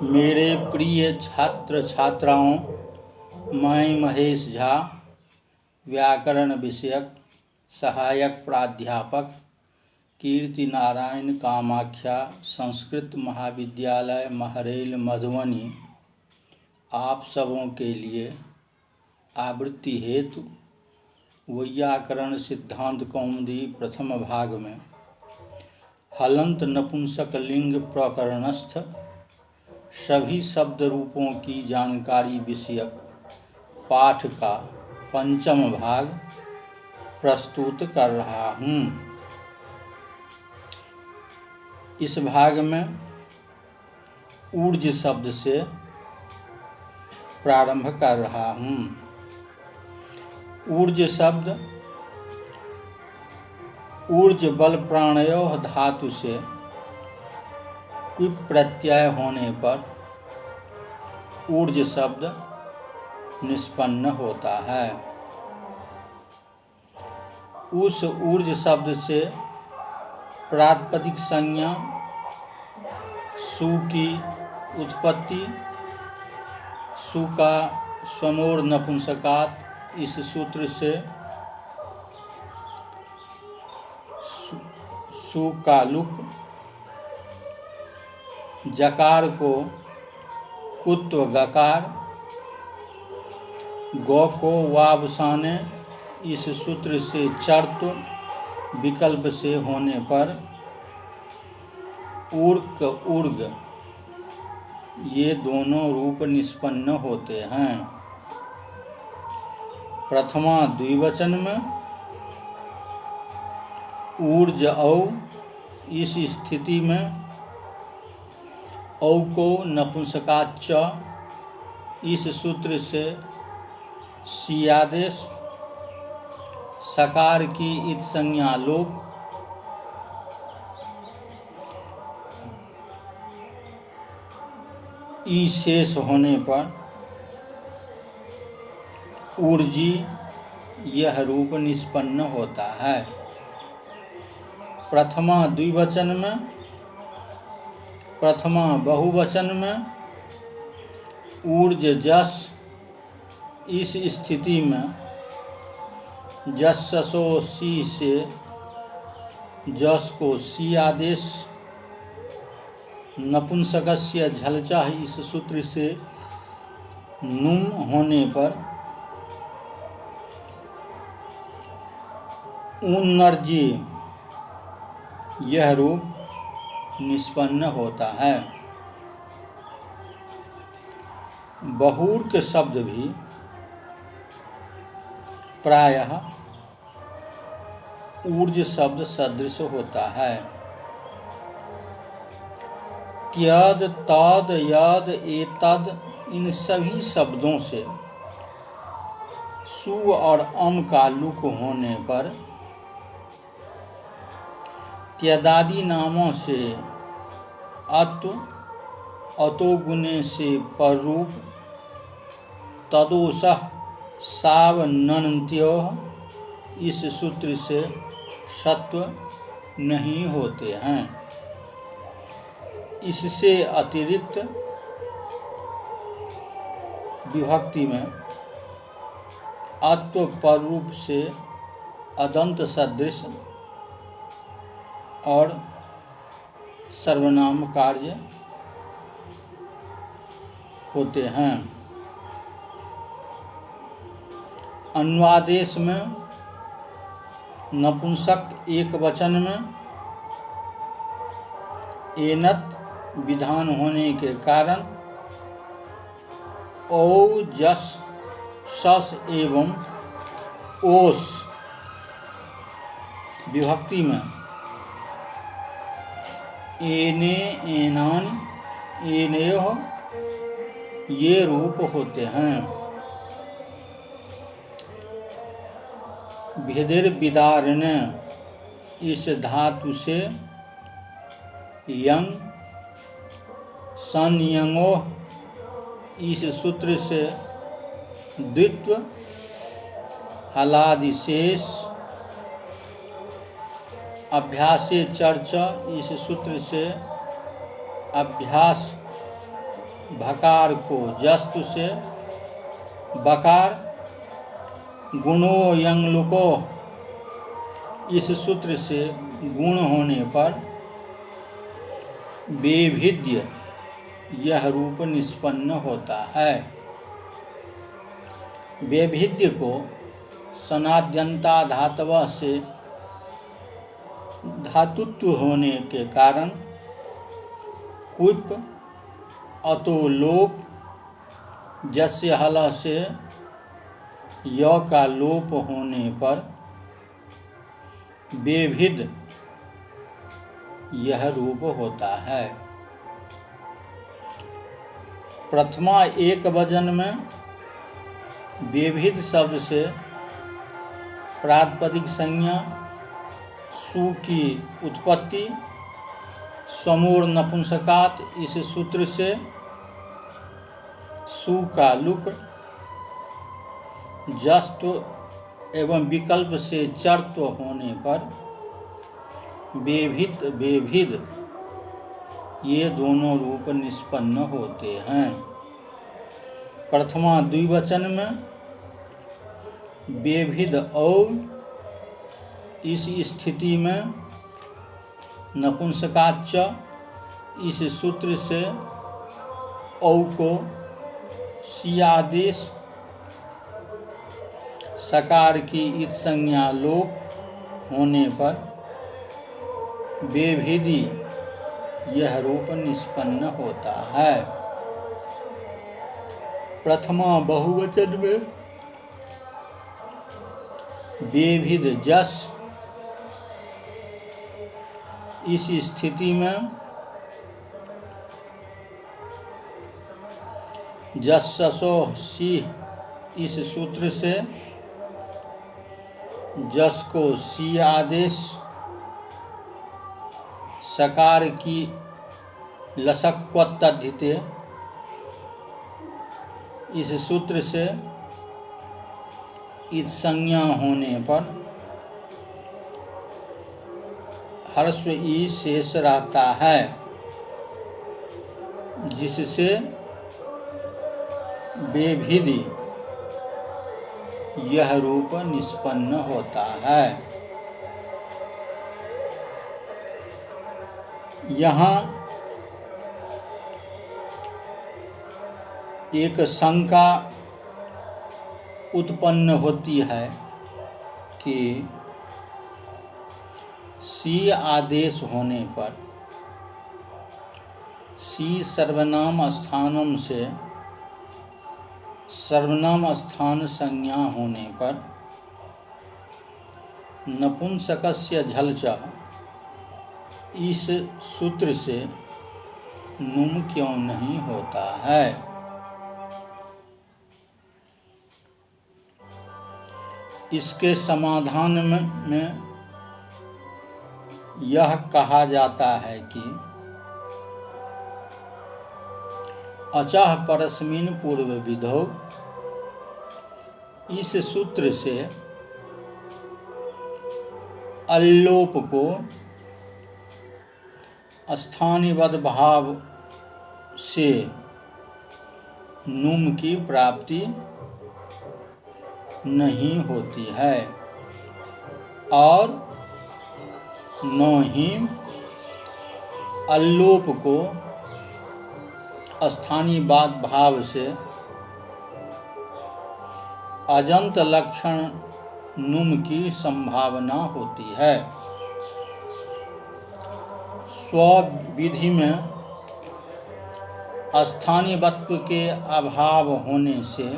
मेरे प्रिय छात्र छात्राओं, मैं महेश झा, व्याकरण विषयक सहायक प्राध्यापक, कीर्ति नारायण कामाख्या संस्कृत महाविद्यालय महरैल मधुबनी, आप सबों के लिए आवृत्ति हेतु वैयाकरण सिद्धांत कौमुदी प्रथम भाग में हलंत नपुंसक लिंग प्रकरणस्थ सभी शब्द रूपों की जानकारी विषयक पाठ का पंचम भाग प्रस्तुत कर रहा हूँ। इस भाग में ऊर्ज शब्द से प्रारंभ कर रहा हूँ। ऊर्ज शब्द ऊर्ज बल प्राणयोः धातु से क्विप प्रत्यय होने पर ऊर्ज शब्द निष्पन्न होता है। उस ऊर्ज शब्द से प्रातिपदिक संज्ञा सु की उत्पत्ति, सु का स्वमोर नपुंसकात इस सूत्र से सु का लुक, जकार को कुत्व गकार, गौ को वावसाने इस सूत्र से चर्त्व विकल्प से होने पर ऊर्क ऊर्ग ये दोनों रूप निष्पन्न होते हैं। प्रथमा द्विवचन में ऊर्ज औ, इस स्थिति में औ को नपुंसकात च इस सूत्र से सियादेश, सकार की इत संज्ञा लोप, ई शेष होने पर ऊर्जी यह रूप निष्पन्न होता है। प्रथमा द्विवचन में, प्रथमा बहुवचन में ऊर्ज जस, इस स्थिति में जस्सो सी से जस को सी आदेश, नपुंसकस्य झलचः इस सूत्र से नुम होने पर उन्नर्जी यह रूप निष्पन्न होता है। बहुर्क शब्द भी प्रायः ऊर्ज शब्द सदृश होता है। त्यद, तद, यद, एतद इन सभी शब्दों से सु और अम का लुक होने पर त्यदादि नामों से अत्व, अतोगुणे से पररूप, तदोषः सावनन्त्योः इस सूत्र से सत्व नहीं होते हैं। इससे अतिरिक्त विभक्ति में अत्व पररूप से अदंत सदृश और सर्वनाम कार्य होते हैं। अन्वादेश में नपुंसक एक वचन में एनत विधान होने के कारण औ, जस, सस एवं ओस विभक्ति में एने, एनान, एनयोः ये रूप होते हैं। भेदिर विदारण इस धातु से यंग, संयंगोः इस सूत्र से द्वित्व, हलादिशेष, अभ्यासे चर्चा इस सूत्र से अभ्यास भकार को जस्तु से बकार, गुणो यंग लुको, इस सूत्र से गुण होने पर बेभिद्य यह रूप निष्पन्न होता है। बेभिद्य को सनाद्यंता धातव से धातुत्व होने के कारण कुप अतो लोप, जस्य हल से य का लोप होने पर बेभिद यह रूप होता है। प्रथमा एक वचन में बेभिद शब्द से प्रातिपदिक संज्ञा सु की उत्पत्ति समूढ़ नपुंसकात, इस सूत्र से सु का लुक, जस्त्व एवं विकल्प से चर्त्व होने पर बेभिद ये दोनों रूप निष्पन्न होते हैं। प्रथमा द्विवचन में बेभिद और, इस स्थिति में नपुंसकाच, इस सूत्र से औ को सी आदेश, सकार की इत संज्ञा लोप होने पर बेभिदी यह रूप निष्पन्न होता है। प्रथमा बहुवचन में बेभिद जस, इस स्थिति में जस्सो सी, इस सूत्र से जस को सी आदेश, सकार की लसक्वत्तधिते, इस सूत्र से इत संज्ञा होने पर हर्स्व ई शेष रहता है, जिससे बेभिदी यह रूप निष्पन्न होता है। यहाँ एक शंका उत्पन्न होती है कि सी आदेश होने पर सी सर्वनाम स्थानम से सर्वनाम स्थान संज्ञा होने पर नपुंसकस्य झलच, इस सूत्र से नुम क्यों नहीं होता है। इसके समाधान में यह कहा जाता है कि अचः परस्मिन् पूर्व विधौ, इस सूत्र से अल्लोप को स्थानिवद भाव से नुम की प्राप्ति नहीं होती है और न ही अल्लोप को स्थानीवाद भाव से अजंत लक्षण नुम की संभावना होती है। स्वविधि में स्थानीयत्व के अभाव होने से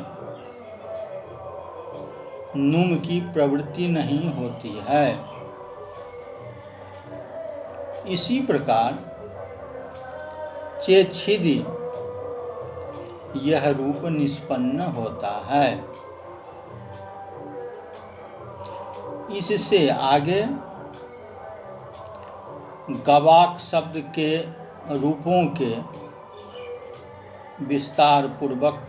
नुम की प्रवृत्ति नहीं होती है। इसी प्रकार चेच्छिदि यह रूप निष्पन्न होता है। इससे आगे गवाक शब्द के रूपों के विस्तार पूर्वक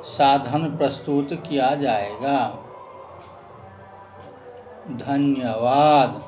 साधन प्रस्तुत किया जाएगा। धन्यवाद।